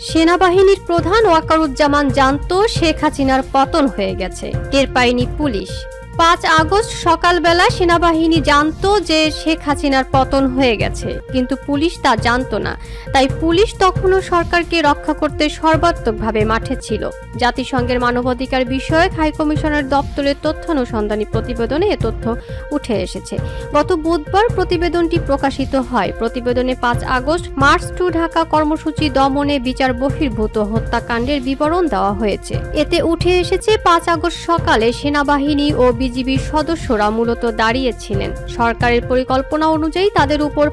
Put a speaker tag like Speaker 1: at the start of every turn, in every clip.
Speaker 1: সেনাবাহিনীর প্রধান ওয়াকারুজ্জামান জানতো শেখ হাসিনার পতন হয়ে গেছে, টের পায়নি পুলিশ। ৫ আগস্ট সকালবেলা সেনাবাহিনী জানতো যে শেখ হাসিনার পতন হয়ে গেছে, কিন্তু পুলিশ তা জানতো না। তাই পুলিশ তখনও সরকারকে রক্ষা করতে সর্বাত্মকভাবে মাঠে ছিল। জাতিসংঘের মানবাধিকার বিষয়ক হাইকমিশনার দপ্তরের তথ্যানুসন্ধানী প্রতিবেদনে এ তথ্য উঠে এসেছে। গত বুধবার প্রতিবেদনটি প্রকাশিত হয়। প্রতিবেদনে ৫ আগস্ট মার্চ টু ঢাকা কর্মসূচি দমনে বিচার বহির্ভূত হত্যাকাণ্ডের বিবরণ দেওয়া হয়েছে। এতে উঠে এসেছে ৫ আগস্ট সকালে সেনাবাহিনী ও বিজিবির সদস্যরা মূলত দাঁড়িয়েছিলেন। সরকারের পরিকল্পনা অনুযায়ী তাদের উপর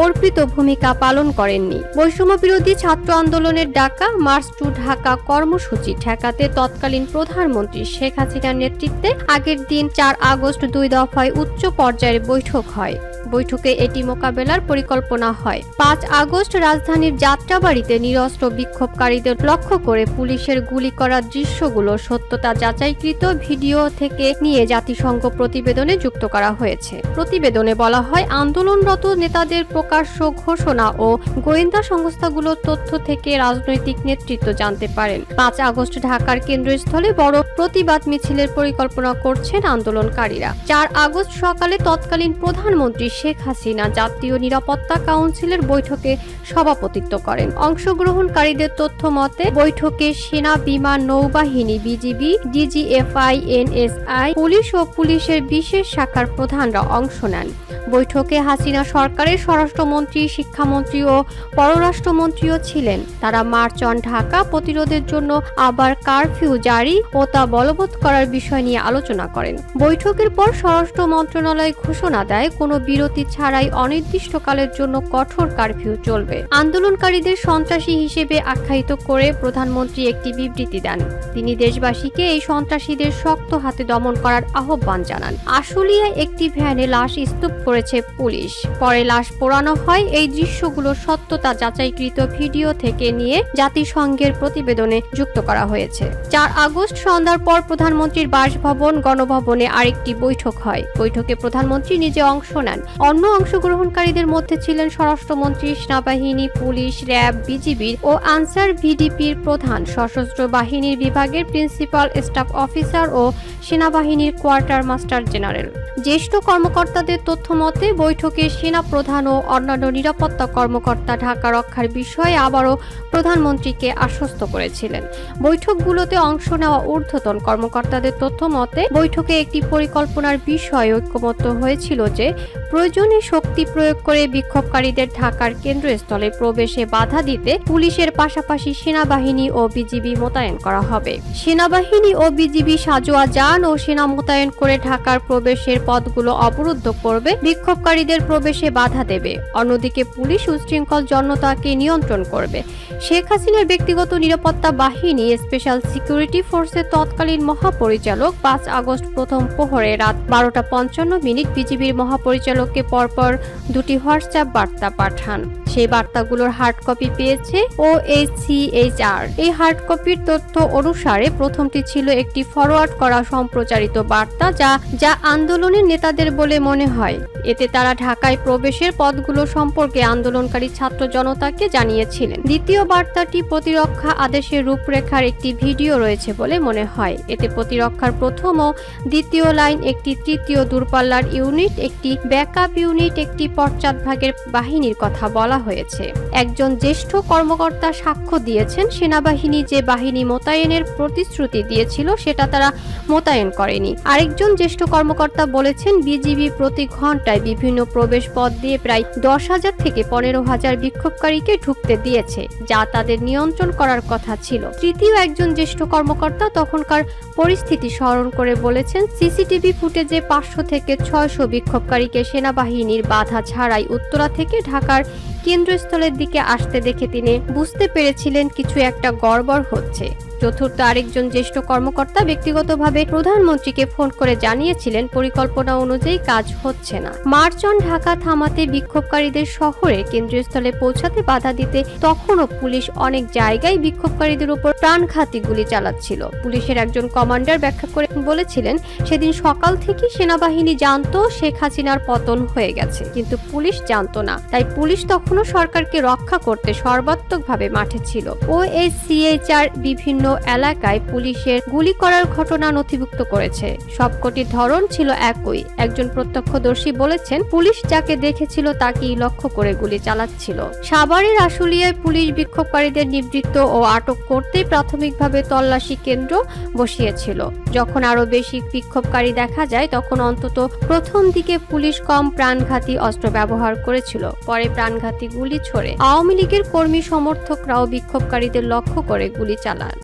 Speaker 1: অর্পিত ভূমিকা পালন করেননি। বৈষম্য বিরোধী ছাত্র আন্দোলনের ডাকা মার্চ টু ঢাকা কর্মসূচি ঠেকাতে তৎকালীন প্রধানমন্ত্রী শেখ হাসিনার নেতৃত্বে আগের দিন ৪ আগস্ট ২ দফায় উচ্চ পর্যায়ের বৈঠক হয়। বৈঠকে এটি মোকাবেলার পরিকল্পনা হয়। ৫ আগস্ট রাজধানীর যাত্রাবাড়িতে নিরস্ত্র বিক্ষোভকারীদের লক্ষ্য করে পুলিশের গুলি করার দৃশ্যগুলো সত্যতা যাচাইকৃত ভিডিও থেকে নিয়ে জাতিসংঘ প্রতিবেদনে যুক্ত করা হয়েছে। প্রতিবেদনে বলা হয়, আন্দোলনরত নেতাদের প্রকাশ্য ঘোষণা ও গোয়েন্দা সংস্থাগুলোর তথ্য থেকে রাজনৈতিক নেতৃত্ব জানতে পারেন। ৫ আগস্ট ঢাকার কেন্দ্রস্থলে বড় প্রতিবাদ মিছিলের পরিকল্পনা করছেন আন্দোলনকারীরা। ৪ আগস্ট সকালে তৎকালীন প্রধানমন্ত্রী শেখ হাসিনা জাতীয় নিরাপত্তা কাউন্সিলের বৈঠকে সভাপতিত্ব করেন। অংশগ্রহণকারীদের তথ্য মতে বৈঠকে সেনা, বিমান, নৌবাহিনী, বিজিবি, ডিজিএফআই, এনএসআই, পুলিশ ও পুলিশের বিশেষ শাখার প্রধানরা অংশ নেন। বৈঠকে হাসিনা সরকারের স্বরাষ্ট্রমন্ত্রী, শিক্ষামন্ত্রী ও পররাষ্ট্রমন্ত্রীও ছিলেন। তারা মার্চ অন ঢাকা প্রতিরোধের জন্য আবার কারফিউ জারি ও তা বলবৎ করার বিষয় নিয়ে আলোচনা করেন। বৈঠকের পর স্বরাষ্ট্র মন্ত্রণালয় ঘোষণা দেয়, কোনো বিরতি ছাড়াই অনির্দিষ্টকালের জন্য কঠোর কারফিউ চলবে। আন্দোলনকারীদের সন্ত্রাসী হিসেবে আখ্যায়িত করে প্রধানমন্ত্রী একটি বিবৃতি দেন। তিনি দেশবাসীকে এই সন্ত্রাসীদের শক্ত হাতে দমন করার আহ্বান জানান। আশুলিয়ায় একটি ভ্যানে লাশ স্তূপ করেছে পুলিশ। পরে লাশ পোড়ানো হয়। এই দৃশ্যগুলো সত্যতা যাচাইকৃত ভিডিও থেকে নিয়ে জাতিসংঘের প্রতিবেদনে যুক্ত করা হয়েছে। ৪ আগস্ট সন্ধ্যার পর প্রধানমন্ত্রীর বাসভবন গণভবনে আরেকটি বৈঠক হয়। বৈঠকে প্রধানমন্ত্রী নিজে অংশ নেন। অন্য অংশগ্রহণকারীদের মধ্যে ছিলেন স্বরাষ্ট্রমন্ত্রী, সেনাবাহিনী, পুলিশ, র্যাব, বিজিবির ও আনসার ভিডিপির প্রধান, সশস্ত্র বাহিনীর বিভাগের প্রিন্সিপাল স্টাফ অফিসার ও সেনাবাহিনীর কোয়ার্টার মাস্টার জেনারেল। জ্যেষ্ঠ কর্মকর্তাদের তথ্য মতে বৈঠকে সেনা প্রধান ও অন্যান্য নিরাপত্তা কর্মকর্তা ঢাকা রক্ষার বিষয়ে আবারও প্রধানমন্ত্রীকে আশ্বস্ত করেছিলেন। বৈঠকগুলোতে অংশ নেওয়া ঊর্ধ্বতন কর্মকর্তাদের তথ্য মতে বৈঠকে একটি পরিকল্পনার বিষয়ে ঐক্যমত্য হয়েছিল যে প্রয়োজনে শক্তি প্রয়োগ করে বিক্ষোভকারীদের ঢাকার কেন্দ্রস্থলে প্রবেশে বাধা দিতে পুলিশের পাশাপাশি সেনাবাহিনী ও বিজিবি মোতায়েন করা হবে। সেনাবাহিনী ও বিজিবি সাজোয়া যান ও সেনা মোতায়েন করে ঢাকার প্রবেশের পথগুলো অবরুদ্ধ করবে, বিক্ষোভকারীদের প্রবেশে বাধা দেবে। অন্যদিকে পুলিশ উচ্ছৃঙ্খল জনতাকে নিয়ন্ত্রণ করবে। শেখ হাসিনার ব্যক্তিগত নিরাপত্তা বাহিনী স্পেশাল সিকিউরিটি ফোর্সের তৎকালীন মহাপরিচালক ৫ আগস্ট প্রথম প্রহরে রাত ১২:৫৫ বিজিবির মহাপরিচালককে পরপর দুটি হোয়াটসঅ্যাপ বার্তা পাঠান। সেই বার্তাগুলোর হার্ড কপি পেয়েছে OHCHR। এই হার্ড কপির তথ্য অনুসারে প্রথমটি ছিল একটি ফরওয়ার্ড করা সম্প্রচারিত বার্তা যা আন্দোলনের নেতাদের বলে মনে হয়। এতে তারা ঢাকায় প্রবেশের পথগুলো সম্পর্কে আন্দোলনকারী ছাত্র জনতাকে জানিয়েছিলেন। দ্বিতীয় বার্তাটি প্রতিরক্ষা আদেশের রূপরেখার একটি ভিডিও রয়েছে বলে মনে হয়। এতে প্রতিরক্ষার প্রথম ও দ্বিতীয় লাইন, একটি তৃতীয় দূরপাল্লার ইউনিট, একটি ব্যাকআপ ইউনিট, একটি পশ্চাৎভাগের বাহিনীর কথা বলা হয়েছে। একজন জ্যেষ্ঠ কর্মকর্তা সাক্ষ্য দিয়েছেন, সেনাবাহিনী যে বাহিনী মোতায়েনের প্রতিশ্রুতি দিয়েছিল সেটা তারা মোতায়েন করেনি। আরেকজন জ্যেষ্ঠ কর্মকর্তা বলেছেন, বিজিবি প্রতি ঘন্টায় বিভিন্ন প্রবেশ পথ দিয়ে প্রায় ১০,০০০ থেকে ১৫,০০০ বিক্ষোভকারীকে ঢুকতে দিয়েছে, যা তাদের নিয়ন্ত্রণ করার কথা ছিল। তৃতীয় একজন জ্যেষ্ঠ কর্মকর্তা তখনকার পরিস্থিতি স্মরণ করে বলেছেন, সিসিটিভি ফুটেজে ৫০০ থেকে ৬০০ বিক্ষোভকারীকে সেনাবাহিনীর বাধা ছাড়াই উত্তরা থেকে ঢাকার কেন্দ্রস্থলের দিকে আসতে দেখে তিনি বুঝতে পেরেছিলেন কিছু একটা গড়বড় হচ্ছে। চতুর্থ আরেকজন জ্যেষ্ঠ কর্মকর্তা ব্যক্তিগতভাবে প্রধানমন্ত্রীকে ফোন করে জানিয়েছিলেন পরিকল্পনা অনুযায়ী কাজ হচ্ছে না। মার্চ অন ঢাকা থামাতে বিক্ষোভকারীদের শহরের কেন্দ্রীয় স্থলে পৌঁছাতে বাধা দিতে তখনও পুলিশ অনেক জায়গায় বিক্ষোভকারীদের উপর প্রাণঘাতী গুলি চালাচ্ছিল। পুলিশের একজন কমান্ডার ব্যাখ্যা করে বলেছিলেন, সেদিন সকাল থেকে সেনাবাহিনী জানতো শেখ হাসিনার পতন হয়ে গেছে, কিন্তু পুলিশ জানতো না। তাই পুলিশ তখনও সরকারকে রক্ষা করতে সর্বাত্মকভাবে মাঠে ছিল। ওএসসিএইচআর বিভিন্ন এলাকায় পুলিশের গুলি করার ঘটনা নথিভুক্ত করেছে। সবকটির ধরন ছিল একই। একজন প্রত্যক্ষদর্শী বলেছেন, পুলিশ যাকে দেখেছিল তাকেই লক্ষ্য করে গুলি চালাচ্ছিল। সাভারের আশুলিয়ায় পুলিশ বিক্ষোভকারীদের নিবৃত্ত ও আটক করতে প্রাথমিকভাবে তল্লাশি কেন্দ্র বসিয়েছিল। যখন আরো বেশি বিক্ষোভকারী দেখা যায় তখন অন্তত প্রথম দিকে পুলিশ কম প্রাণঘাতী অস্ত্র ব্যবহার করেছিল, পরে প্রাণঘাতী গুলি ছোড়ে। আওয়ামী লীগের কর্মী সমর্থকরাও বিক্ষোভকারীদের লক্ষ্য করে গুলি চালান।